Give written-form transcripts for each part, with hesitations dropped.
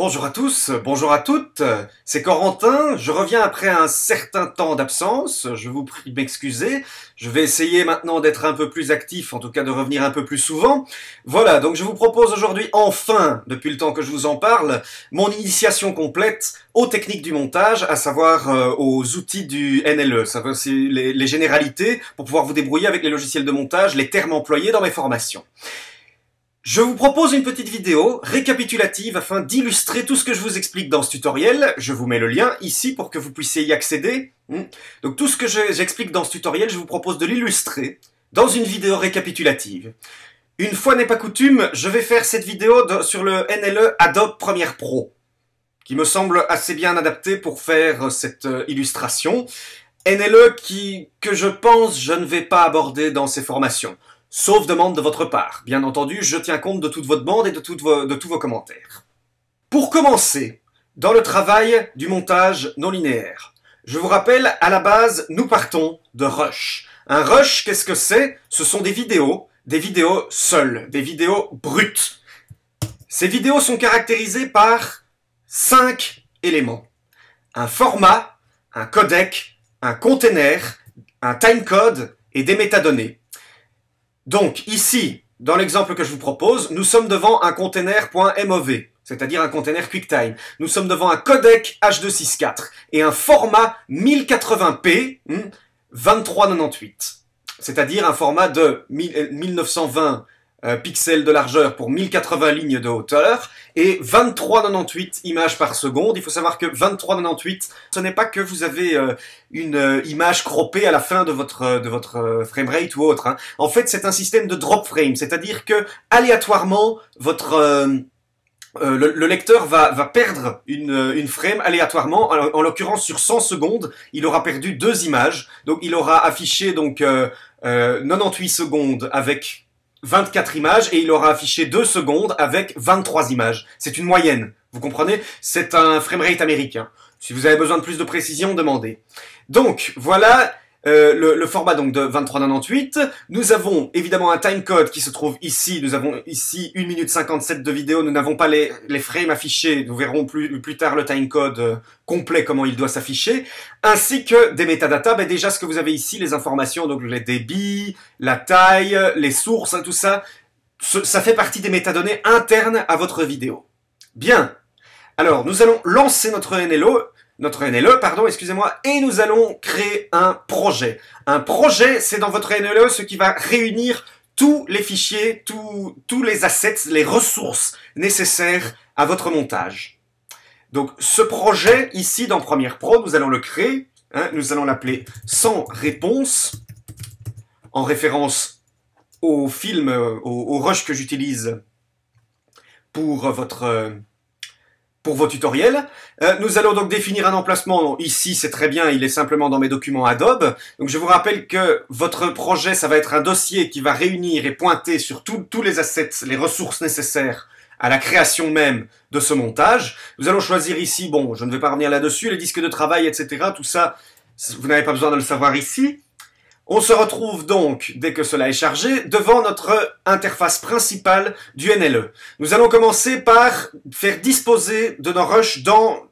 Bonjour à tous, bonjour à toutes, c'est Corentin, je reviens après un certain temps d'absence, je vous prie de m'excuser, je vais essayer maintenant d'être un peu plus actif, en tout cas de revenir un peu plus souvent. Voilà, donc je vous propose aujourd'hui enfin, depuis le temps que je vous en parle, mon initiation complète aux techniques du montage, à savoir aux outils du NLE, ça veut dire les généralités pour pouvoir vous débrouiller avec les logiciels de montage, les termes employés dans mes formations. Je vous propose une petite vidéo récapitulative afin d'illustrer tout ce que je vous explique dans ce tutoriel. Je vous mets le lien ici pour que vous puissiez y accéder. Donc tout ce que j'explique dans ce tutoriel, je vous propose de l'illustrer dans une vidéo récapitulative. Une fois n'est pas coutume, je vais faire cette vidéo sur le NLE Adobe Premiere Pro, qui me semble assez bien adapté pour faire cette illustration. NLE que je pense je ne vais pas aborder dans ces formations. Sauf demande de votre part. Bien entendu, je tiens compte de toute votre demande et de tous vos commentaires. Pour commencer, dans le travail du montage non linéaire, je vous rappelle, à la base, nous partons de Rush. Un Rush, qu'est-ce que c'est? Ce sont des vidéos seules, des vidéos brutes. Ces vidéos sont caractérisées par 5 éléments. Un format, un codec, un container, un timecode et des métadonnées. Donc, ici, dans l'exemple que je vous propose, nous sommes devant un container.mov, c'est-à-dire un container QuickTime. Nous sommes devant un codec H264 et un format 1080p 2398, c'est-à-dire un format de 1920 pixels de largeur pour 1080 lignes de hauteur et 2398 images par seconde. Il faut savoir que 2398, ce n'est pas que vous avez une image croppée à la fin de votre framerate ou autre. En fait, c'est un système de drop frame, c'est-à-dire que aléatoirement, le lecteur va perdre une frame aléatoirement. En l'occurrence, sur 100 secondes, il aura perdu 2 images. Donc, il aura affiché 98 secondes avec 24 images et il aura affiché 2 secondes avec 23 images. C'est une moyenne, vous comprenez? C'est un framerate américain. Si vous avez besoin de plus de précision, demandez. Donc, voilà le format donc de 2398. Nous avons évidemment un timecode qui se trouve ici. Nous avons ici 1 minute 57 de vidéo. Nous n'avons pas les frames affichés. Nous verrons plus tard le timecode complet, comment il doit s'afficher. Ainsi que des métadatas. Ben déjà, ce que vous avez ici, les informations, donc les débits, la taille, les sources, tout ça, ça fait partie des métadonnées internes à votre vidéo. Bien. Alors, nous allons lancer notre NLE, pardon, excusez-moi, et nous allons créer un projet. Un projet, c'est dans votre NLE ce qui va réunir tous les fichiers, tous les assets, les ressources nécessaires à votre montage. Donc, ce projet, ici, dans Premiere Pro, nous allons le créer. Nous allons l'appeler Sans réponse, en référence au film, au rush que j'utilise pour vos tutoriels. Nous allons donc définir un emplacement. Ici, c'est très bien, il est simplement dans mes documents Adobe. Donc, je vous rappelle que votre projet, ça va être un dossier qui va réunir et pointer sur tous les assets, les ressources nécessaires à la création même de ce montage. Nous allons choisir ici, bon, je ne vais pas revenir là-dessus, les disques de travail, etc. Tout ça, vous n'avez pas besoin de le savoir ici. On se retrouve donc, dès que cela est chargé, devant notre interface principale du NLE. Nous allons commencer par faire disposer de nos rushs dans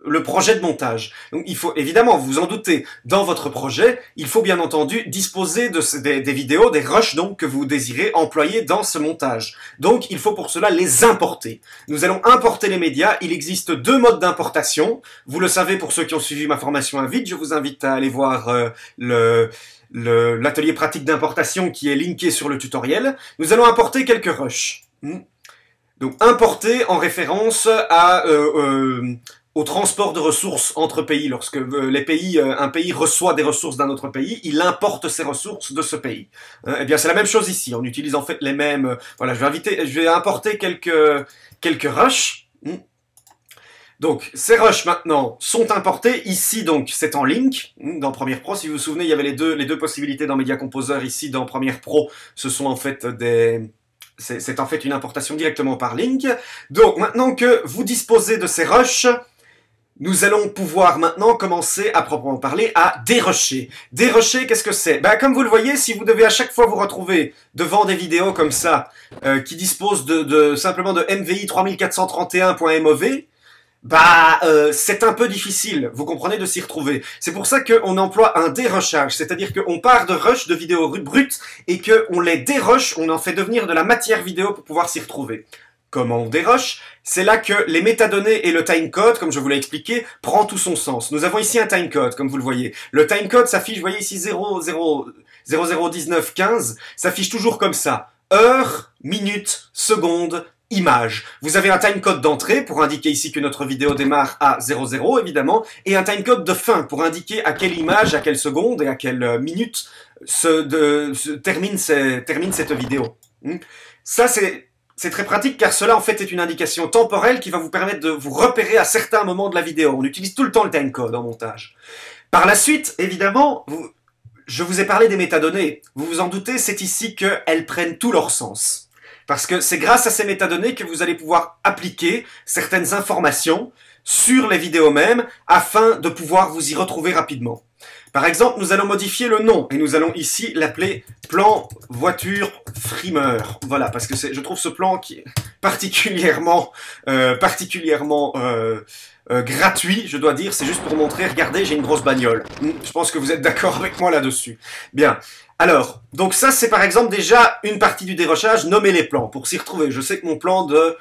le projet de montage. Donc il faut, évidemment, vous vous en doutez, dans votre projet, il faut bien entendu disposer des vidéos, des rushs donc que vous désirez employer dans ce montage. Donc il faut pour cela les importer. Nous allons importer les médias. Il existe 2 modes d'importation. Vous le savez pour ceux qui ont suivi ma formation Invite. Je vous invite à aller voir l'atelier pratique d'importation qui est linké sur le tutoriel. Nous allons importer quelques rushs. Donc importer en référence au transport de ressources entre pays. Lorsque un pays reçoit des ressources d'un autre pays, il importe ces ressources de ce pays. Eh bien, c'est la même chose ici. On utilise en fait les mêmes. Voilà, je vais importer quelques rushs. Donc, ces rushs maintenant sont importés. Ici, donc, c'est en link dans Premiere Pro. Si vous vous souvenez, il y avait les deux possibilités dans Media Composer. Ici, dans Premiere Pro, ce sont en fait c'est en fait une importation directement par link. Donc, maintenant que vous disposez de ces rushs, nous allons pouvoir maintenant commencer à proprement parler à dérusher. Dérusher, qu'est-ce que c'est? Ben, comme vous le voyez, si vous devez à chaque fois vous retrouver devant des vidéos comme ça, qui disposent simplement de MVI 3431.mov, c'est un peu difficile, vous comprenez, de s'y retrouver. C'est pour ça qu'on emploie un dérushage, c'est-à-dire qu'on part de rush de vidéos brutes et qu'on les dérush, on en fait devenir de la matière vidéo pour pouvoir s'y retrouver. Comment on dérush? C'est là que les métadonnées et le timecode, comme je vous l'ai expliqué, prend tout son sens. Nous avons ici un timecode, comme vous le voyez. Le timecode s'affiche, vous voyez ici 001915, s'affiche toujours comme ça. Heure, minute, seconde, image. Vous avez un timecode d'entrée pour indiquer ici que notre vidéo démarre à 00 évidemment, et un timecode de fin pour indiquer à quelle image, à quelle seconde et à quelle minute termine cette vidéo. Ça c'est très pratique car cela en fait est une indication temporelle qui va vous permettre de vous repérer à certains moments de la vidéo. On utilise tout le temps le timecode en montage. Par la suite, évidemment, je vous ai parlé des métadonnées. Vous vous en doutez, c'est ici qu'elles prennent tout leur sens. Parce que c'est grâce à ces métadonnées que vous allez pouvoir appliquer certaines informations sur les vidéos mêmes afin de pouvoir vous y retrouver rapidement. Par exemple, nous allons modifier le nom et nous allons ici l'appeler plan voiture frimeur. Voilà, parce que je trouve ce plan qui est particulièrement gratuit, je dois dire. C'est juste pour montrer, regardez, j'ai une grosse bagnole. Je pense que vous êtes d'accord avec moi là-dessus. Bien. Alors, donc ça c'est par exemple déjà une partie du dérochage, nommer les plans pour s'y retrouver. Je sais que mon plan de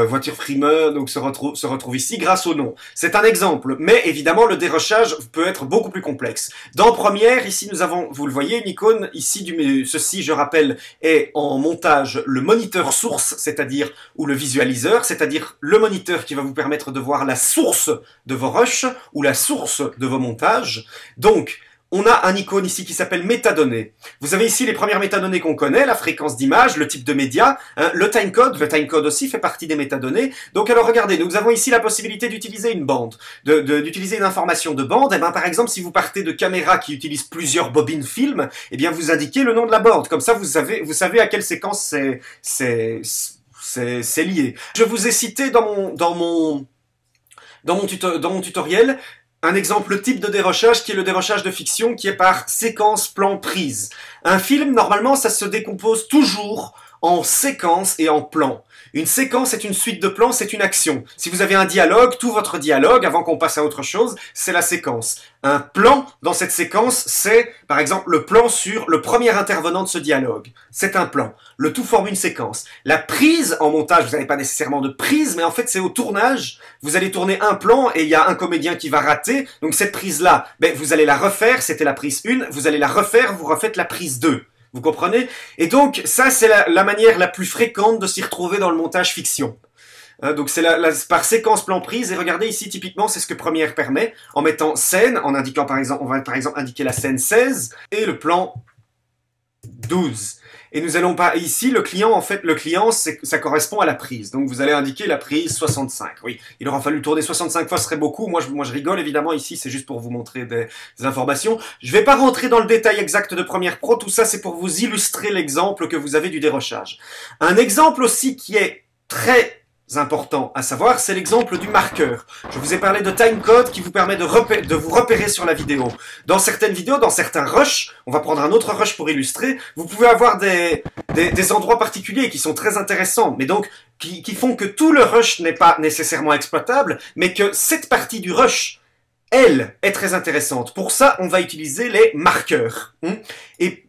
voiture frimeur donc se retrouve ici grâce au nom. C'est un exemple, mais évidemment le dérochage peut être beaucoup plus complexe. Dans Première, ici nous avons, vous le voyez, une icône ici ceci, je rappelle, est en montage le moniteur source, c'est-à-dire ou le visualiseur, c'est-à-dire le moniteur qui va vous permettre de voir la source de vos rushs ou la source de vos montages. Donc on a un icône ici qui s'appelle métadonnées. Vous avez ici les premières métadonnées qu'on connaît, la fréquence d'image, le type de média, le timecode aussi fait partie des métadonnées. Donc alors regardez, nous avons ici la possibilité d'utiliser une bande, d'utiliser une information de bande. Et bien par exemple, si vous partez de caméras qui utilisent plusieurs bobines film, eh bien vous indiquez le nom de la bande. Comme ça vous savez à quelle séquence c'est lié. Je vous ai cité dans mon tutoriel un exemple type de dérochage qui est le dérochage de fiction qui est par séquence plan prise. Un film, normalement, ça se décompose toujours en séquences et en plans. Une séquence est une suite de plans, c'est une action. Si vous avez un dialogue, tout votre dialogue, avant qu'on passe à autre chose, c'est la séquence. Un plan dans cette séquence, c'est par exemple le plan sur le premier intervenant de ce dialogue. C'est un plan. Le tout forme une séquence. La prise en montage, vous n'avez pas nécessairement de prise, mais en fait c'est au tournage. Vous allez tourner un plan et il y a un comédien qui va rater. Donc cette prise-là, vous allez la refaire, c'était la prise 1, vous allez la refaire, vous refaites la prise 2. Vous comprenez? Et donc, ça, c'est la manière la plus fréquente de s'y retrouver dans le montage fiction. Donc, c'est par séquence plan prise. Et regardez ici, typiquement, c'est ce que Première permet. En mettant scène, en indiquant par exemple, on va par exemple indiquer la scène 16 et le plan 12. Et nous allons pas ici, le client, en fait, ça correspond à la prise. Donc, vous allez indiquer la prise 65. Oui, il aura fallu tourner 65 fois, ce serait beaucoup. Moi, je rigole, évidemment, ici, c'est juste pour vous montrer des informations. Je vais pas rentrer dans le détail exact de Premiere Pro. Tout ça, c'est pour vous illustrer l'exemple que vous avez du dérochage. Un exemple aussi qui est très important à savoir, c'est l'exemple du marqueur. Je vous ai parlé de timecode qui vous permet de vous repérer sur la vidéo. Dans certaines vidéos, dans certains rushs, on va prendre un autre rush pour illustrer, vous pouvez avoir des endroits particuliers qui sont très intéressants, mais donc qui font que tout le rush n'est pas nécessairement exploitable, mais que cette partie du rush, elle, est très intéressante. Pour ça, on va utiliser les marqueurs. Et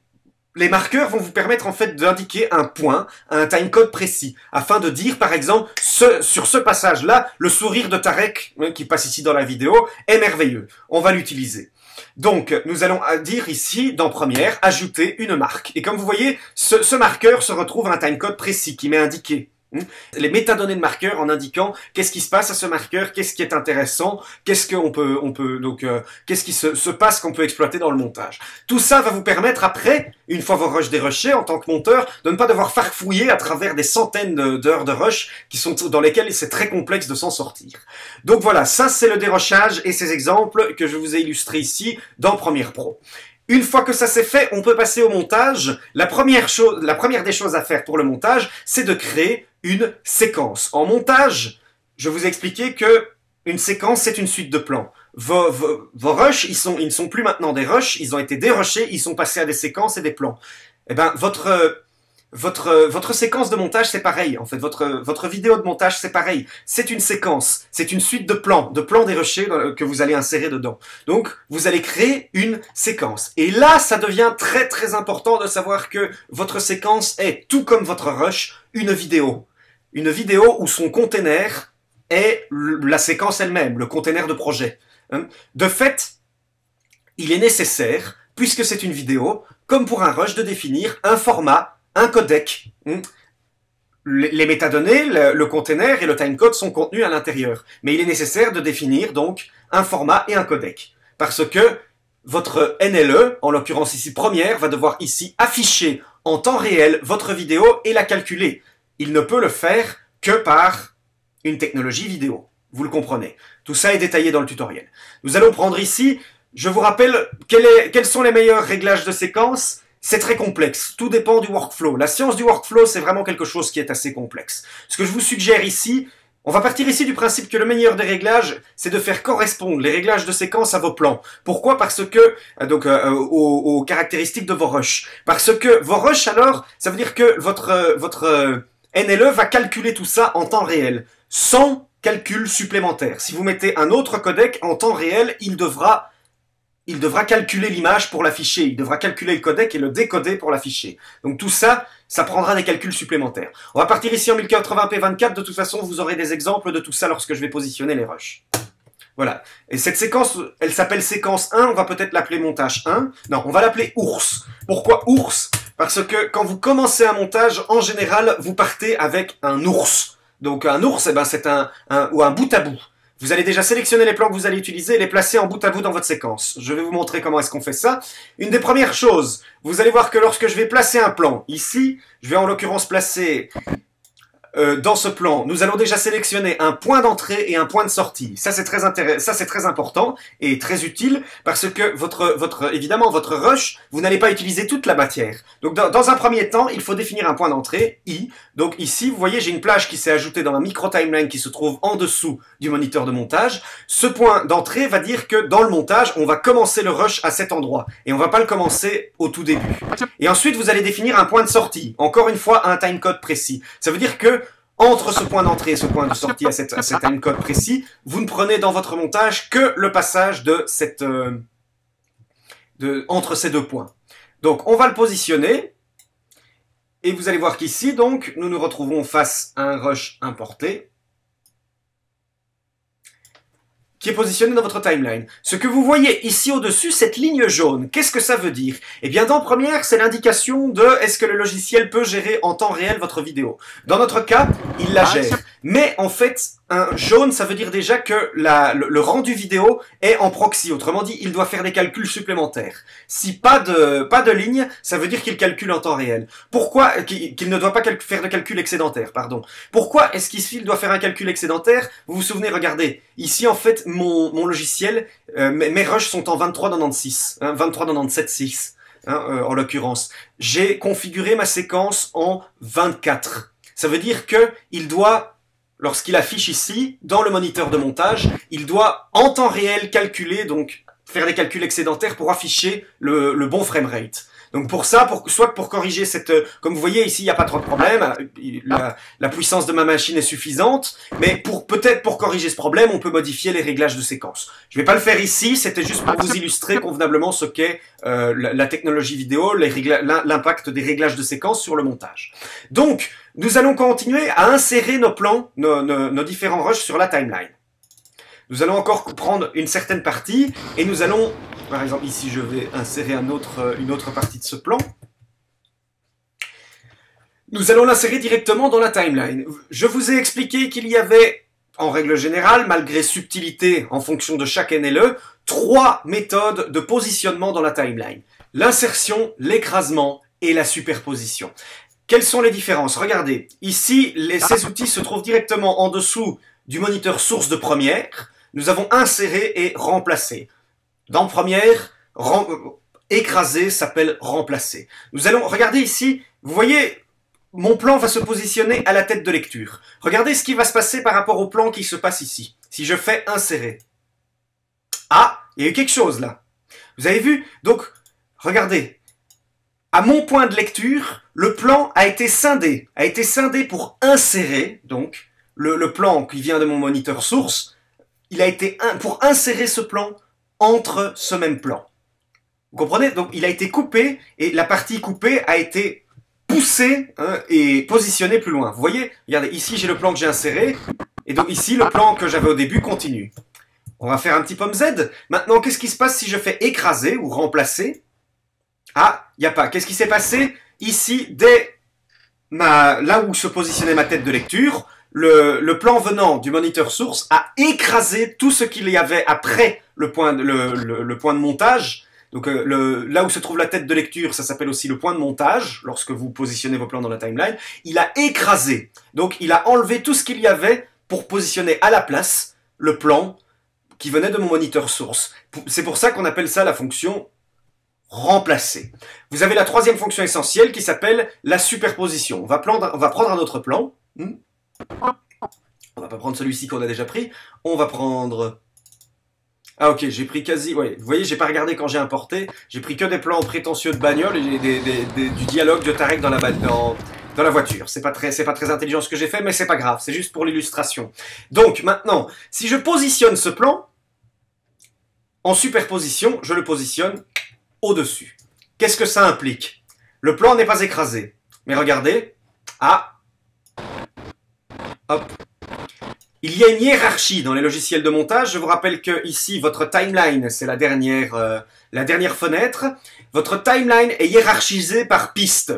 les marqueurs vont vous permettre en fait d'indiquer un point, un timecode précis, afin de dire par exemple, sur ce passage-là, le sourire de Tarek, qui passe ici dans la vidéo, est merveilleux. On va l'utiliser. Donc, nous allons dire ici, dans Première, ajouter une marque. Et comme vous voyez, ce marqueur se retrouve à un timecode précis qui m'est indiqué. Les métadonnées de marqueur en indiquant qu'est-ce qui se passe à ce marqueur, qu'est-ce qui est intéressant, qu'est-ce qui se passe qu'on peut exploiter dans le montage. Tout ça va vous permettre après, une fois vos rushs dérushés en tant que monteur, de ne pas devoir farfouiller à travers des centaines d'heures de rush dans lesquelles c'est très complexe de s'en sortir. Donc voilà, ça c'est le dérochage et ces exemples que je vous ai illustrés ici dans Premiere Pro. Une fois que ça c'est fait, on peut passer au montage. La première des choses à faire pour le montage, c'est de créer une séquence. En montage, je vous ai expliqué que une séquence, c'est une suite de plans. Vos rushs, ils ne sont plus maintenant des rushs, ils ont été dérushés, ils sont passés à des séquences et des plans. Eh ben, votre séquence de montage, c'est pareil. En fait, votre vidéo de montage, c'est pareil. C'est une séquence, c'est une suite de plans dérushés que vous allez insérer dedans. Donc, vous allez créer une séquence. Et là, ça devient très très important de savoir que votre séquence est, tout comme votre rush, une vidéo. Une vidéo où son container est la séquence elle-même, le container de projet. De fait, il est nécessaire, puisque c'est une vidéo, comme pour un rush, de définir un format, un codec. Les métadonnées, le container et le timecode sont contenus à l'intérieur. Mais il est nécessaire de définir donc un format et un codec. Parce que votre NLE, en l'occurrence ici première, va devoir ici afficher en temps réel votre vidéo et la calculer. Il ne peut le faire que par une technologie vidéo. Vous le comprenez. Tout ça est détaillé dans le tutoriel. Nous allons prendre ici, je vous rappelle, quels sont les meilleurs réglages de séquence. C'est très complexe, tout dépend du workflow. La science du workflow, c'est vraiment quelque chose qui est assez complexe. Ce que je vous suggère ici, on va partir ici du principe que le meilleur des réglages, c'est de faire correspondre les réglages de séquence à vos plans. Pourquoi? Parce que, aux caractéristiques de vos rushs. Parce que vos rushs, alors, ça veut dire que votre NLE va calculer tout ça en temps réel, sans calcul supplémentaire. Si vous mettez un autre codec en temps réel, il devra calculer l'image pour l'afficher, il devra calculer le codec et le décoder pour l'afficher. Donc tout ça, ça prendra des calculs supplémentaires. On va partir ici en 1080p24, de toute façon vous aurez des exemples de tout ça lorsque je vais positionner les rushs. Voilà. Et cette séquence, elle s'appelle séquence 1, on va peut-être l'appeler montage 1. Non, on va l'appeler ours. Pourquoi ours? Parce que quand vous commencez un montage, en général, vous partez avec un ours. Donc un ours, eh ben, c'est un bout à bout. Vous allez déjà sélectionner les plans que vous allez utiliser et les placer en bout à bout dans votre séquence. Je vais vous montrer comment est-ce qu'on fait ça. Une des premières choses, vous allez voir que lorsque je vais placer un plan, ici, je vais en l'occurrence placer dans ce plan, nous allons déjà sélectionner un point d'entrée et un point de sortie. Ça, c'est très important et très utile parce que évidemment, votre rush, vous n'allez pas utiliser toute la matière. Donc, dans un premier temps, il faut définir un point d'entrée, I. Donc, ici, vous voyez, j'ai une plage qui s'est ajoutée dans ma micro-timeline qui se trouve en dessous du moniteur de montage. Ce point d'entrée va dire que dans le montage, on va commencer le rush à cet endroit et on va pas le commencer au tout début. Et ensuite, vous allez définir un point de sortie. Encore une fois, un timecode précis. Ça veut dire que entre ce point d'entrée et ce point de sortie à cet timecode précis, vous ne prenez dans votre montage que le passage entre ces deux points. Donc, on va le positionner. Et vous allez voir qu'ici, donc, nous nous retrouvons face à un rush importé qui est positionné dans votre timeline. Ce que vous voyez ici au-dessus, cette ligne jaune, qu'est-ce que ça veut dire? Eh bien, dans Première, c'est l'indication de est-ce que le logiciel peut gérer en temps réel votre vidéo. Dans notre cas, il la gère. Mais en fait, un jaune, ça veut dire déjà que le rendu vidéo est en proxy. Autrement dit, il doit faire des calculs supplémentaires. Si pas de ligne, ça veut dire qu'il calcule en temps réel. Pourquoi qu'il ne doit pas faire de calcul excédentaire, pardon. Pourquoi est-ce qu'il doit faire un calcul excédentaire? Vous vous souvenez, regardez, ici en fait, mon logiciel, mes rushs sont en 2396, hein, 2397.6, hein, en l'occurrence. J'ai configuré ma séquence en 24. Ça veut dire que il doit, lorsqu'il affiche ici, dans le moniteur de montage, il doit en temps réel calculer, donc faire des calculs excédentaires pour afficher le bon framerate. Donc pour ça, soit pour corriger cette... Comme vous voyez ici, il n'y a pas trop de problème, la puissance de ma machine est suffisante, mais peut-être pour corriger ce problème, on peut modifier les réglages de séquence. Je ne vais pas le faire ici, c'était juste pour vous illustrer convenablement ce qu'est la technologie vidéo, l'impact des réglages de séquence sur le montage. Donc, nous allons continuer à insérer nos plans, nos différents rushs sur la timeline. Nous allons encore prendre une certaine partie et nous allons, par exemple ici je vais insérer une autre partie de ce plan. Nous allons l'insérer directement dans la timeline. Je vous ai expliqué qu'il y avait, en règle générale, malgré subtilité en fonction de chaque NLE, 3 méthodes de positionnement dans la timeline. L'insertion, l'écrasement et la superposition. Quelles sont les différences? Regardez, ici, ces outils se trouvent directement en dessous du moniteur source de Première. Nous avons inséré et remplacé. Dans Première, écraser s'appelle remplacer. Nous allons, regardez ici, vous voyez, mon plan va se positionner à la tête de lecture. Regardez ce qui va se passer par rapport au plan qui se passe ici. si je fais insérer. Ah, il y a eu quelque chose là. Vous avez vu? Donc, regardez. À mon point de lecture, le plan a été scindé. A été scindé pour insérer, donc, le plan qui vient de mon moniteur source, il a été pour insérer ce plan entre ce même plan. Vous comprenez? Donc, il a été coupé, et la partie coupée a été poussée et positionnée plus loin. Vous voyez? Regardez, ici, j'ai le plan que j'ai inséré, et donc ici, le plan que j'avais au début continue. On va faire un petit pomme Z. Maintenant, qu'est-ce qui se passe si je fais écraser ou remplacer? Ah, il n'y a pas. Qu'est-ce qui s'est passé? Ici, là où se positionnait ma tête de lecture, le plan venant du moniteur source a écrasé tout ce qu'il y avait après le point de montage. Donc là où se trouve la tête de lecture, ça s'appelle aussi le point de montage, lorsque vous positionnez vos plans dans la timeline. Il a écrasé. Donc il a enlevé tout ce qu'il y avait pour positionner à la place le plan qui venait de mon moniteur source. C'est pour ça qu'on appelle ça la fonction remplacer. Vous avez la troisième fonction essentielle qui s'appelle la superposition. On va prendre un autre plan. On va pas prendre celui-ci qu'on a déjà pris. On va prendre... Ah ok, j'ai pris quasi... Ouais, vous voyez, j'ai pas regardé quand j'ai importé. J'ai pris que des plans prétentieux de bagnole et du dialogue de Tarek dans la voiture. C'est pas très intelligent ce que j'ai fait, mais c'est pas grave. C'est juste pour l'illustration. Donc maintenant, si je positionne ce plan en superposition, je le positionne au-dessus. Qu'est-ce que ça implique? Le plan n'est pas écrasé. Mais regardez. Ah. Hop. Il y a une hiérarchie dans les logiciels de montage. Je vous rappelle que ici, votre timeline, c'est la dernière fenêtre. Votre timeline est hiérarchisée par piste.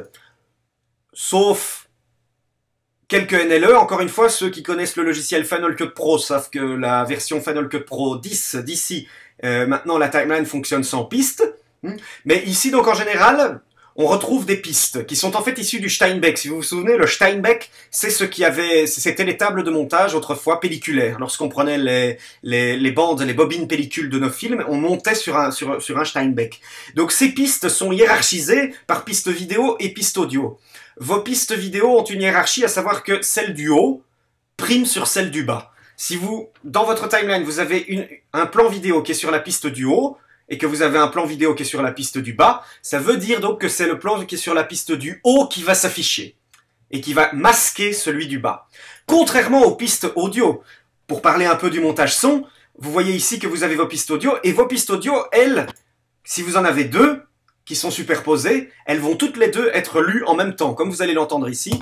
Sauf quelques NLE. Encore une fois, ceux qui connaissent le logiciel Final Cut Pro savent que la version Final Cut Pro 10 d'ici, maintenant la timeline fonctionne sans piste. Mais ici, donc en général, on retrouve des pistes qui sont en fait issues du Steinbeck. Si vous vous souvenez, le Steinbeck, c'est c'était les tables de montage autrefois pelliculaires. Lorsqu'on prenait les bandes, les bobines pellicules de nos films, on montait sur un Steinbeck. Donc ces pistes sont hiérarchisées par piste vidéo et piste audio. Vos pistes vidéo ont une hiérarchie, à savoir que celle du haut prime sur celle du bas. Si vous, dans votre timeline, vous avez un plan vidéo qui est sur la piste du haut, et que vous avez un plan vidéo qui est sur la piste du bas, ça veut dire donc que c'est le plan qui est sur la piste du haut qui va s'afficher et qui va masquer celui du bas. Contrairement aux pistes audio, pour parler un peu du montage son, vous voyez ici que vous avez vos pistes audio, et vos pistes audio, elles, si vous en avez deux qui sont superposées, elles vont toutes les deux être lues en même temps, comme vous allez l'entendre ici.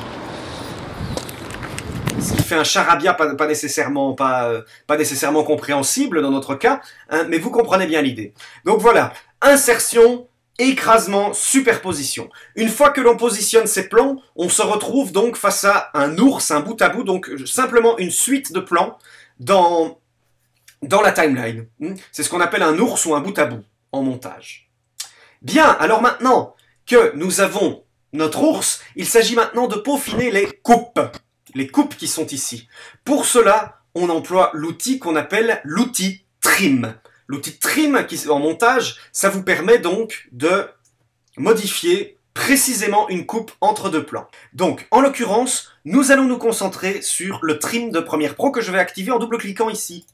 Ce qui fait un charabia pas nécessairement compréhensible dans notre cas, hein, mais vous comprenez bien l'idée. Donc voilà, insertion, écrasement, superposition. Une fois que l'on positionne ces plans, on se retrouve donc face à un ours, un bout à bout, donc simplement une suite de plans dans la timeline. C'est ce qu'on appelle un ours ou un bout à bout en montage. Bien, alors maintenant que nous avons notre ours, il s'agit maintenant de peaufiner les coupes. Les coupes qui sont ici. Pour cela, on emploie l'outil qu'on appelle l'outil trim. L'outil trim en montage, ça vous permet donc de modifier précisément une coupe entre deux plans. Donc, en l'occurrence, nous allons nous concentrer sur le trim de Premiere Pro que je vais activer en double-cliquant ici.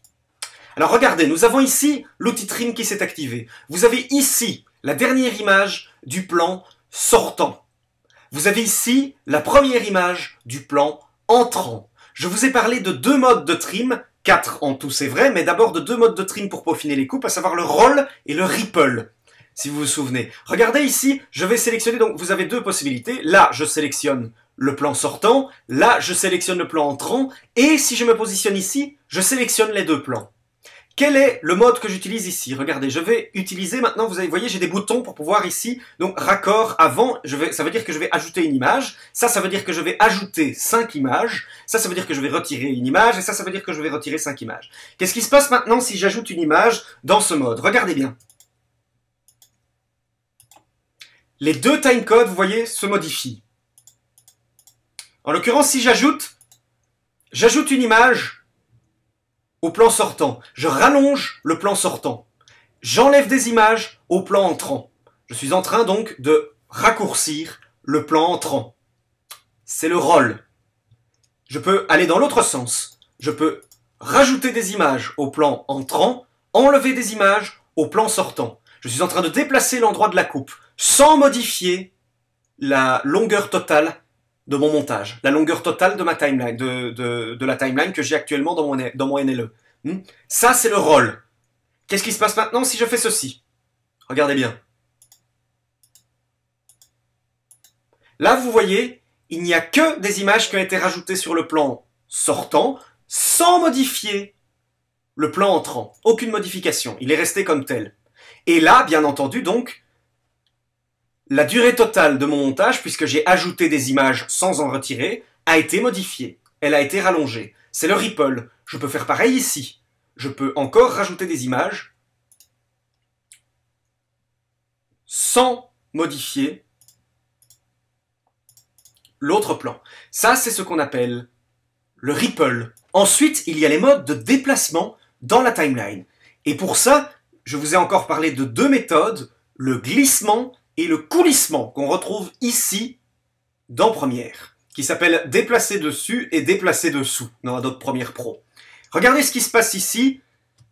Alors regardez, nous avons ici l'outil trim qui s'est activé. Vous avez ici la dernière image du plan sortant. Vous avez ici la première image du plan entrant. Je vous ai parlé de deux modes de trim, 4 en tout c'est vrai, mais d'abord de deux modes de trim pour peaufiner les coupes, à savoir le roll et le ripple, si vous vous souvenez. Regardez ici, je vais sélectionner, donc vous avez deux possibilités. Là, je sélectionne le plan sortant, là, je sélectionne le plan entrant, et si je me positionne ici, je sélectionne les deux plans. Quel est le mode que j'utilise ici? Regardez, je vais utiliser maintenant, vous voyez, j'ai des boutons pour pouvoir ici, donc raccord avant, ça veut dire que je vais ajouter une image, ça veut dire que je vais ajouter 5 images, ça veut dire que je vais retirer une image, et ça veut dire que je vais retirer 5 images. Qu'est-ce qui se passe maintenant si j'ajoute une image dans ce mode? Regardez bien. Les deux timecodes, vous voyez, se modifient. En l'occurrence, si j'ajoute une image au plan sortant. Je rallonge le plan sortant. J'enlève des images au plan entrant. Je suis en train donc de raccourcir le plan entrant. C'est le roll. Je peux aller dans l'autre sens. Je peux rajouter des images au plan entrant, enlever des images au plan sortant. Je suis en train de déplacer l'endroit de la coupe sans modifier la longueur totale de mon montage, la longueur totale de ma timeline, de la timeline que j'ai actuellement dans mon NLE. Ça, c'est le rôle. Qu'est-ce qui se passe maintenant si je fais ceci? Regardez bien. Là, vous voyez, il n'y a que des images qui ont été rajoutées sur le plan sortant, sans modifier le plan entrant. Aucune modification. Il est resté comme tel. Et là, bien entendu, donc, la durée totale de mon montage, puisque j'ai ajouté des images sans en retirer, a été modifiée. Elle a été rallongée. C'est le ripple. Je peux faire pareil ici. Je peux encore rajouter des images sans modifier l'autre plan. Ça, c'est ce qu'on appelle le ripple. Ensuite, il y a les modes de déplacement dans la timeline. Et pour ça, je vous ai encore parlé de deux méthodes, le glissement et le coulissement, qu'on retrouve ici dans Premiere, qui s'appelle déplacer dessus et déplacer dessous dans Adobe Premiere Pro. Regardez ce qui se passe ici.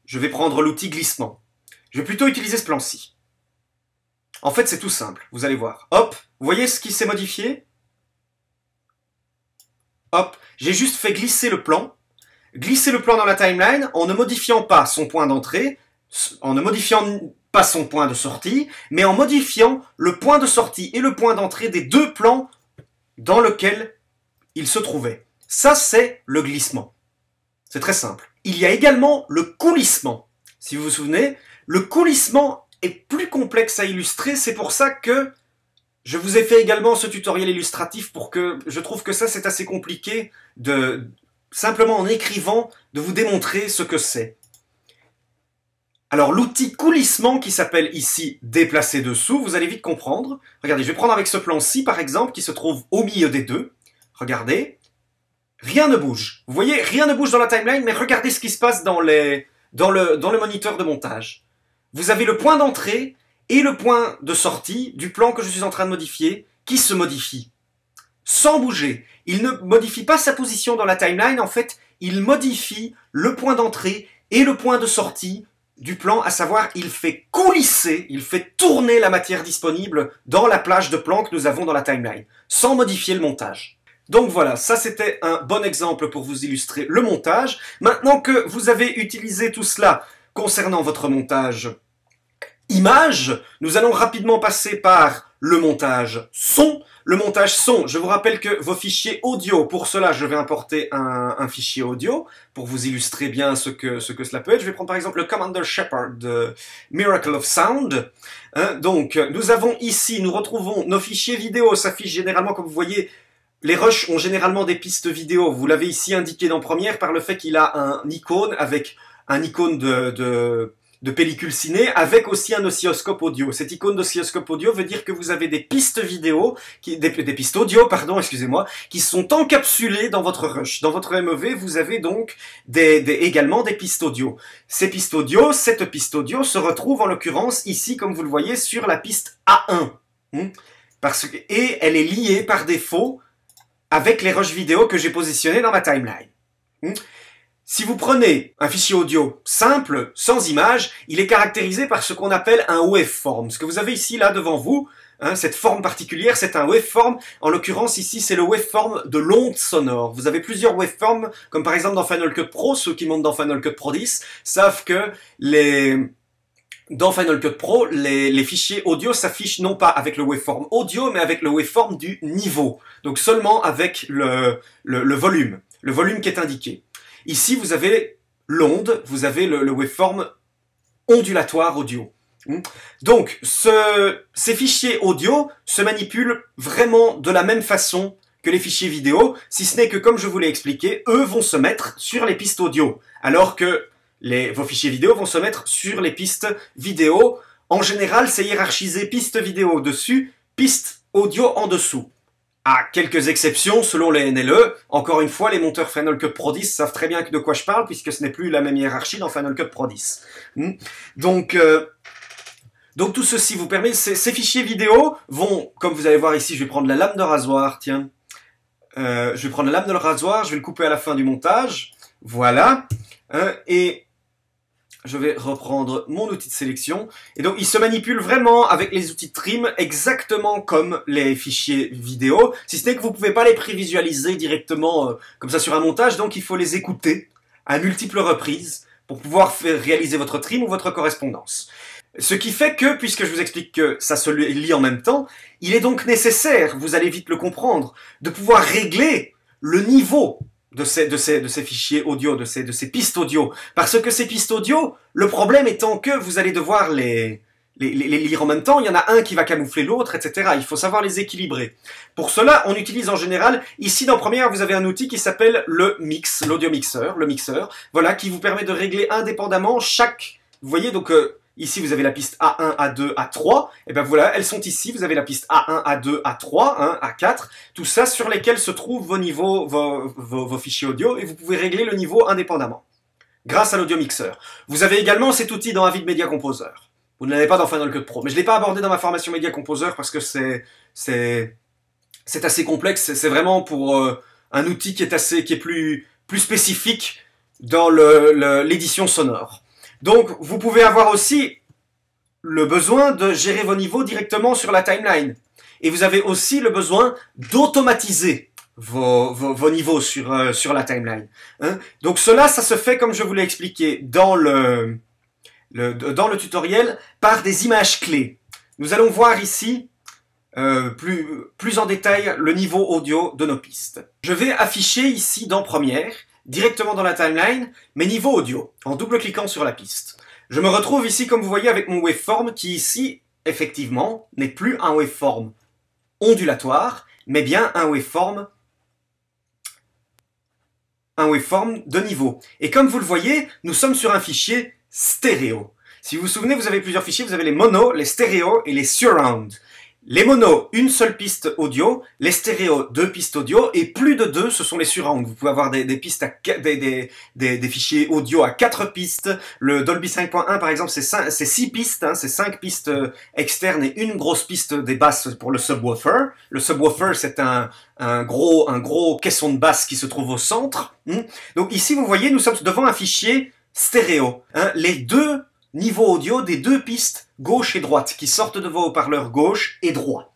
Je vais prendre l'outil glissement. Je vais plutôt utiliser ce plan-ci. En fait, c'est tout simple. Vous allez voir. Hop, vous voyez ce qui s'est modifié? Hop, j'ai juste fait glisser le plan dans la timeline en ne modifiant pas son point d'entrée, en ne modifiant pas son point de sortie, mais en modifiant le point de sortie et le point d'entrée des deux plans dans lesquels il se trouvait. Ça, c'est le glissement. C'est très simple. Il y a également le coulissement. Si vous vous souvenez, le coulissement est plus complexe à illustrer, c'est pour ça que je vous ai fait également ce tutoriel illustratif pour que je trouve que ça c'est assez compliqué de simplement en écrivant de vous démontrer ce que c'est. Alors l'outil coulissement qui s'appelle ici déplacer dessous, vous allez vite comprendre. Regardez, je vais prendre avec ce plan-ci par exemple qui se trouve au milieu des deux. Regardez, rien ne bouge. Vous voyez, rien ne bouge dans la timeline, mais regardez ce qui se passe dans le moniteur de montage. Vous avez le point d'entrée et le point de sortie du plan que je suis en train de modifier, qui se modifie, sans bouger. Il ne modifie pas sa position dans la timeline, en fait, il modifie le point d'entrée et le point de sortie du plan, à savoir, il fait coulisser, il fait tourner la matière disponible dans la plage de plans que nous avons dans la timeline, sans modifier le montage. Donc voilà, ça c'était un bon exemple pour vous illustrer le montage. Maintenant que vous avez utilisé tout cela concernant votre montage image, nous allons rapidement passer par le montage son. Le montage son, je vous rappelle que vos fichiers audio, pour cela je vais importer un fichier audio pour vous illustrer bien ce que cela peut être. Je vais prendre par exemple le Commander Shepard de Miracle of Sound. Donc nous avons ici, nous retrouvons nos fichiers vidéo, s'affichent généralement comme vous voyez. Les rushs ont généralement des pistes vidéo. Vous l'avez ici indiqué dans Premiere par le fait qu'il a un icône avec un icône de pellicule ciné avec aussi un oscilloscope audio. Cette icône d'oscilloscope audio veut dire que vous avez des pistes vidéo, des pistes audio, pardon, excusez-moi, qui sont encapsulées dans votre rush. Dans votre MEV, vous avez donc également des pistes audio. Cette piste audio se retrouve en l'occurrence ici, comme vous le voyez, sur la piste A1. Et elle est liée par défaut avec les rushs vidéo que j'ai positionnés dans ma timeline. Si vous prenez un fichier audio simple, sans image, il est caractérisé par ce qu'on appelle un waveform. Ce que vous avez ici, là, devant vous, cette forme particulière, c'est un waveform. En l'occurrence, ici, c'est le waveform de l'onde sonore. Vous avez plusieurs waveforms, comme par exemple dans Final Cut Pro. Ceux qui montent dans Final Cut Pro 10 savent que dans Final Cut Pro, les fichiers audio s'affichent non pas avec le waveform audio, mais avec le waveform du niveau. Donc seulement avec le volume qui est indiqué. Ici, vous avez l'onde, vous avez le waveform ondulatoire audio. Donc, ces fichiers audio se manipulent vraiment de la même façon que les fichiers vidéo, si ce n'est que, comme je vous l'ai expliqué, eux vont se mettre sur les pistes audio, alors que vos fichiers vidéo vont se mettre sur les pistes vidéo. En général, c'est hiérarchisé piste vidéo au-dessus, piste audio en dessous. À quelques exceptions, selon les NLE, encore une fois, les monteurs Final Cut Pro 10 savent très bien de quoi je parle, puisque ce n'est plus la même hiérarchie dans Final Cut Pro 10. Donc tout ceci vous permet, ces fichiers vidéo vont, comme vous allez voir ici, je vais prendre la lame de rasoir, tiens. Je vais prendre la lame de rasoir, je vais le couper à la fin du montage. Voilà. Et je vais reprendre mon outil de sélection. Et donc, il se manipule vraiment avec les outils de trim exactement comme les fichiers vidéo, si ce n'est que vous ne pouvez pas les prévisualiser directement comme ça sur un montage, donc il faut les écouter à multiples reprises pour pouvoir faire réaliser votre trim ou votre correspondance. Ce qui fait que, puisque je vous explique que ça se lit en même temps, il est donc nécessaire, vous allez vite le comprendre, de pouvoir régler le niveau de ces fichiers audio, de ces pistes audio. Parce que ces pistes audio, le problème étant que vous allez devoir les lire en même temps, il y en a un qui va camoufler l'autre, etc. Il faut savoir les équilibrer. Pour cela, on utilise en général, ici dans Premiere, vous avez un outil qui s'appelle le mix, l'audio mixeur, le mixeur, voilà, qui vous permet de régler indépendamment chaque, vous voyez, donc ici vous avez la piste A1, A2, A3, et ben voilà, elles sont ici, vous avez la piste A1, A2, A3, hein, A4, tout ça sur lesquels se trouvent vos niveaux, vos fichiers audio, et vous pouvez régler le niveau indépendamment, grâce à l'audio mixeur. Vous avez également cet outil dans Avid Media Composer. Vous ne l'avez pas dans Final Cut Pro, mais je ne l'ai pas abordé dans ma formation Media Composer parce que c'est assez complexe, c'est vraiment pour un outil qui est plus spécifique dans l'édition sonore. Donc, vous pouvez avoir aussi le besoin de gérer vos niveaux directement sur la timeline. Et vous avez aussi le besoin d'automatiser vos niveaux sur la timeline. Hein. Donc cela, ça se fait, comme je vous l'ai expliqué dans le tutoriel, par des images clés. Nous allons voir ici plus en détail le niveau audio de nos pistes. Je vais afficher ici dans Premiere, directement dans la timeline, mes niveaux audio, en double-cliquant sur la piste. Je me retrouve ici, comme vous voyez, avec mon waveform qui ici, effectivement, n'est plus un waveform ondulatoire, mais bien un waveform de niveau. Et comme vous le voyez, nous sommes sur un fichier stéréo. Si vous vous souvenez, vous avez plusieurs fichiers, vous avez les mono, les stéréo et les surround. Les mono, une seule piste audio, les stéréo, deux pistes audio, et plus de deux, ce sont les surround. Vous pouvez avoir des pistes des fichiers audio à 4 pistes. Le Dolby 5.1 par exemple, c'est 6 pistes, hein, c'est 5 pistes externes et une grosse piste des basses pour le subwoofer. Le subwoofer, c'est un gros caisson de basse qui se trouve au centre. Donc ici, vous voyez, nous sommes devant un fichier stéréo. Hein, les deux niveaux audio des deux pistes gauche et droite qui sortent de vos haut-parleurs gauche et droit.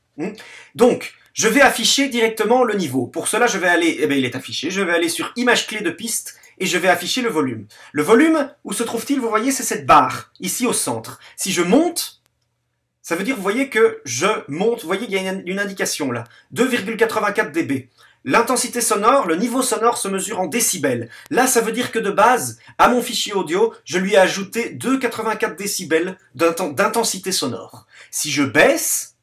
Donc, je vais afficher directement le niveau. Pour cela, je vais aller, eh bien, il est affiché, je vais aller sur image clé de piste et je vais afficher le volume. Le volume, où se trouve-t-il? Vous voyez, c'est cette barre, ici au centre. Si je monte, ça veut dire, vous voyez que je monte, vous voyez, il y a une indication là, 2,84 dB. L'intensité sonore, le niveau sonore se mesure en décibels. Là, ça veut dire que de base, à mon fichier audio, je lui ai ajouté 2,84 décibels d'intensité sonore. Si je baisse,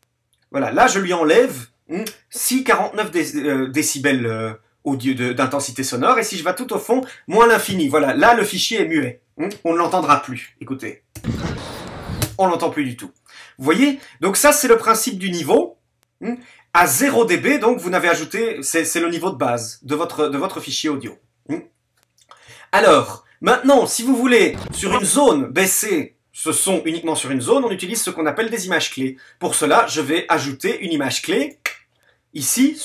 voilà, là je lui enlève 6,49 décibels d'intensité sonore. Et si je vais tout au fond, moins l'infini. Voilà, là le fichier est muet. On ne l'entendra plus. Écoutez, on l'entend plus du tout. Vous voyez? Donc ça, c'est le principe du niveau. À 0 dB, donc vous n'avez ajouté, c'est le niveau de base de votre fichier audio. Alors, maintenant, si vous voulez, sur une zone, baisser ce son uniquement sur une zone, on utilise ce qu'on appelle des images clés. Pour cela, je vais ajouter une image clé, ici,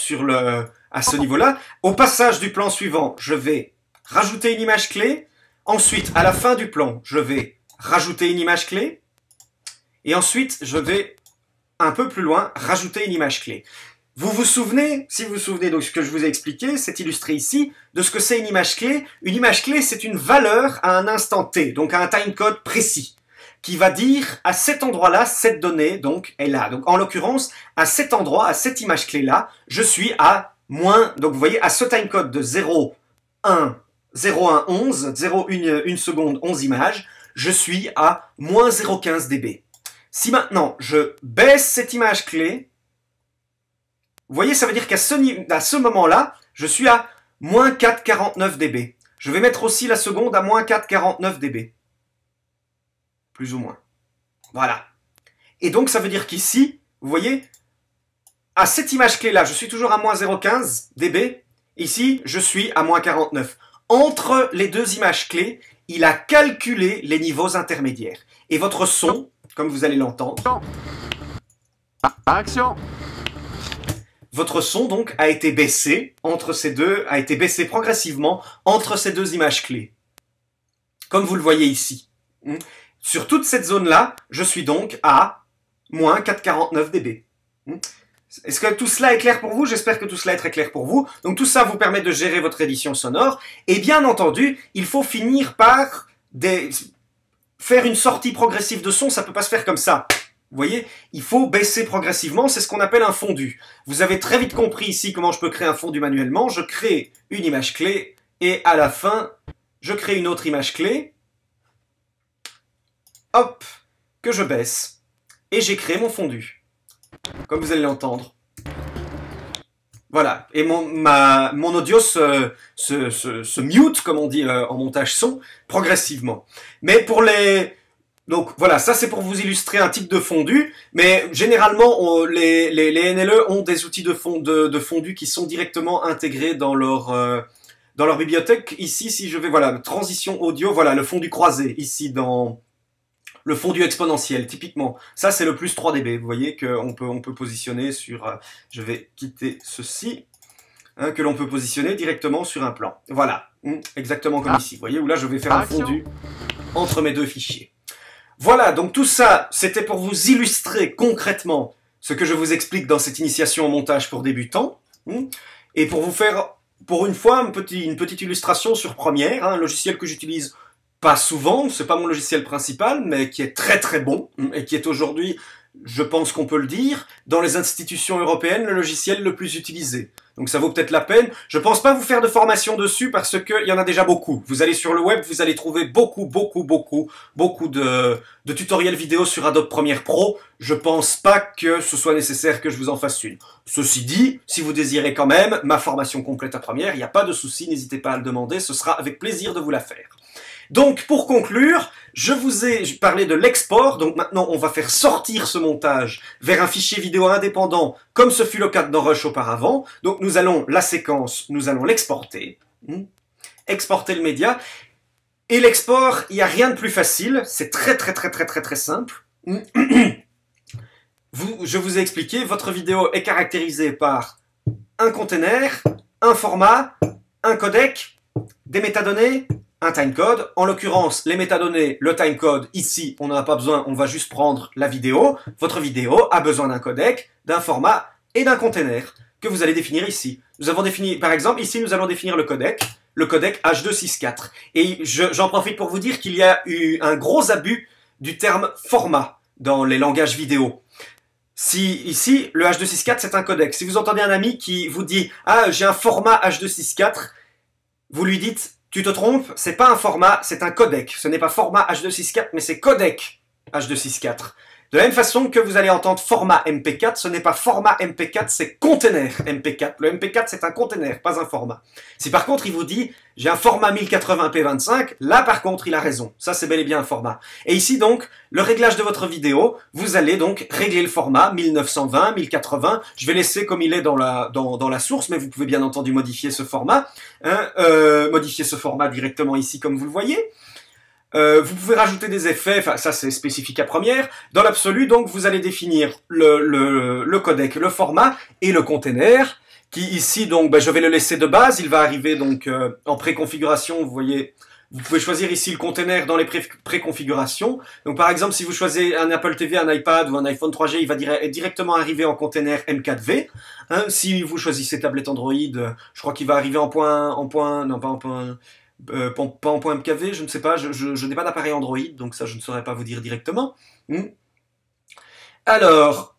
à ce niveau-là. Au passage du plan suivant, je vais rajouter une image clé. Ensuite, à la fin du plan, je vais rajouter une image clé. Et ensuite, je vais un peu plus loin, rajouter une image clé. Vous vous souvenez, si vous vous souvenez de ce que je vous ai expliqué, c'est illustré ici, de ce que c'est une image clé. Une image clé, c'est une valeur à un instant T, donc à un timecode précis, qui va dire à cet endroit-là, cette donnée, donc, est là. Donc, en l'occurrence, à cet endroit, à cette image clé-là, je suis à moins, donc vous voyez, à ce timecode de 0, 1, 0, 1, 11, 0, 1 seconde, 11 images, je suis à moins 0,15 dB. Si maintenant, je baisse cette image clé, vous voyez, ça veut dire qu'à ce moment-là, je suis à moins 4,49 dB. Je vais mettre aussi la seconde à moins 4,49 dB. Plus ou moins. Voilà. Et donc, ça veut dire qu'ici, vous voyez, à cette image clé-là, je suis toujours à moins 0,15 dB. Ici, je suis à moins 49. Entre les deux images clés, il a calculé les niveaux intermédiaires. Et votre son, comme vous allez l'entendre, action. Votre son donc a été baissé entre ces deux, a été baissé progressivement entre ces deux images clés. comme vous le voyez ici. Sur toute cette zone-là, je suis donc à moins 4,49 dB. Est-ce que tout cela est clair pour vous? J'espère que tout cela est très clair pour vous. Donc tout ça vous permet de gérer votre édition sonore. Et bien entendu, il faut finir par faire une sortie progressive de son. Ça ne peut pas se faire comme ça. Vous voyez, il faut baisser progressivement, c'est ce qu'on appelle un fondu. Vous avez très vite compris ici comment je peux créer un fondu manuellement. Je crée une image clé et à la fin, je crée une autre image clé. Hop, que je baisse. Et j'ai créé mon fondu. Comme vous allez l'entendre. Voilà, et mon audio se mute, comme on dit en montage son, progressivement. Mais pour les... Donc voilà, ça c'est pour vous illustrer un type de fondu, mais généralement les NLE ont des outils de fondu qui sont directement intégrés dans leur bibliothèque. Ici, si je vais, voilà, transition audio, voilà, le fondu croisé, ici dans le fondu exponentiel, typiquement. Ça c'est le plus 3 dB, vous voyez qu'on peut positionner sur, je vais quitter ceci, hein, que l'on peut positionner directement sur un plan. Voilà, exactement comme ici, vous voyez, où là je vais faire un fondu entre mes deux fichiers. Voilà, donc tout ça, c'était pour vous illustrer concrètement ce que je vous explique dans cette initiation au montage pour débutants, et pour vous faire, pour une fois, une petite illustration sur Premiere, un logiciel que j'utilise pas souvent, c'est pas mon logiciel principal, mais qui est très très bon, et qui est aujourd'hui, je pense qu'on peut le dire, dans les institutions européennes, le logiciel le plus utilisé. Donc ça vaut peut-être la peine. Je pense pas vous faire de formation dessus parce qu'il y en a déjà beaucoup. Vous allez sur le web, vous allez trouver beaucoup de tutoriels vidéo sur Adobe Premiere Pro. Je pense pas que ce soit nécessaire que je vous en fasse une. Ceci dit, si vous désirez quand même ma formation complète à Premiere, il n'y a pas de souci, n'hésitez pas à le demander, ce sera avec plaisir de vous la faire. Donc, pour conclure, je vous ai parlé de l'export, donc maintenant on va faire sortir ce montage vers un fichier vidéo indépendant, comme ce fut le cas dans Rush auparavant. Donc nous allons, la séquence, nous allons l'exporter, exporter le média, et l'export, il n'y a rien de plus facile, c'est très simple. Je vous ai expliqué, votre vidéo est caractérisée par un container, un format, un codec, des métadonnées, un timecode. En l'occurrence, les métadonnées, le timecode, ici, on n'en a pas besoin, on va juste prendre la vidéo. Votre vidéo a besoin d'un codec, d'un format et d'un container que vous allez définir ici. Nous avons défini, par exemple, ici, nous allons définir le codec H264. Et j'en profite pour vous dire qu'il y a eu un gros abus du terme format dans les langages vidéo. Si ici, le H264, c'est un codec. Si vous entendez un ami qui vous dit « Ah, j'ai un format H264 », vous lui dites « Tu te trompes, c'est pas un format, c'est un codec. Ce n'est pas format H264, mais c'est codec H264. » De la même façon que vous allez entendre format MP4, ce n'est pas format MP4, c'est container MP4. Le MP4, c'est un container, pas un format. Si par contre il vous dit, j'ai un format 1080p25, là par contre il a raison. Ça c'est bel et bien un format. Et ici donc, le réglage de votre vidéo, vous allez donc régler le format 1920, 1080. Je vais laisser comme il est dans la source, mais vous pouvez bien entendu modifier ce format. Modifier ce format directement ici comme vous le voyez. Vous pouvez rajouter des effets, enfin ça c'est spécifique à Premiere. Dans l'absolu, donc vous allez définir le codec, le format et le container, qui ici donc je vais le laisser de base, il va arriver donc en préconfiguration, vous voyez, vous pouvez choisir ici le container dans les préconfigurations. Donc par exemple si vous choisissez un Apple TV, un iPad ou un iPhone 3G, il va directement arriver en container M4V. Si vous choisissez tablette Android, je crois qu'il va arriver en pas en point MKV, je ne sais pas, je n'ai pas d'appareil Android, donc ça je ne saurais pas vous dire directement. Alors,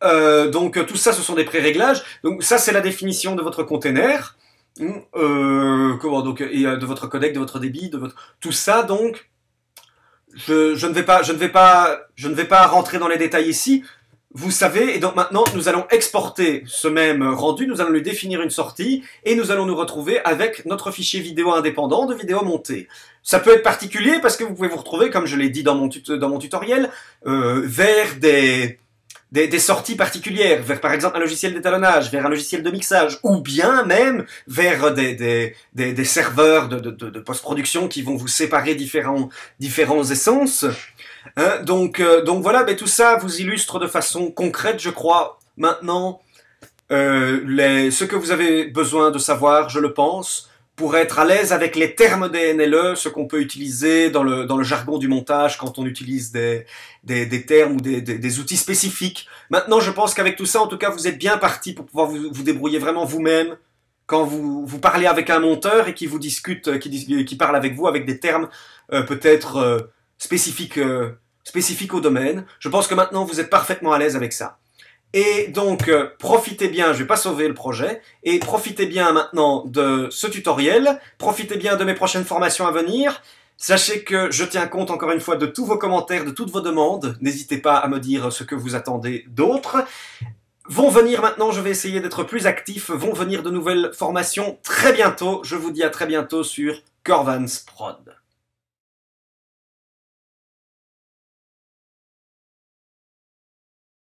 donc tout ça ce sont des pré-réglages, donc ça c'est la définition de votre container, comment donc, et de votre codec, de votre débit, de votre... Tout ça donc, je ne vais pas rentrer dans les détails ici. Vous savez, et donc maintenant, nous allons exporter ce même rendu, nous allons lui définir une sortie, et nous allons nous retrouver avec notre fichier vidéo indépendant de vidéo montée. Ça peut être particulier parce que vous pouvez vous retrouver, comme je l'ai dit dans mon tutoriel, vers des sorties particulières, vers par exemple un logiciel d'étalonnage, vers un logiciel de mixage, ou bien même vers des serveurs de post-production qui vont vous séparer différents essences. Donc voilà, mais tout ça vous illustre de façon concrète, je crois, maintenant, ce que vous avez besoin de savoir, je le pense, pour être à l'aise avec les termes des NLE, ce qu'on peut utiliser dans le jargon du montage quand on utilise des termes ou des outils spécifiques. Maintenant, je pense qu'avec tout ça, en tout cas, vous êtes bien parti pour pouvoir vous débrouiller vraiment vous-même quand vous parlez avec un monteur et qui vous discute, qui parle avec vous avec des termes peut-être spécifiques au domaine. Je pense que maintenant, vous êtes parfaitement à l'aise avec ça. Et donc, profitez bien, je vais pas sauver le projet, et profitez bien maintenant de ce tutoriel, profitez bien de mes prochaines formations à venir. Sachez que je tiens compte encore une fois de tous vos commentaires, de toutes vos demandes. N'hésitez pas à me dire ce que vous attendez d'autre. Vont venir maintenant, je vais essayer d'être plus actif, vont venir de nouvelles formations très bientôt. Je vous dis à très bientôt sur Corvans Prod.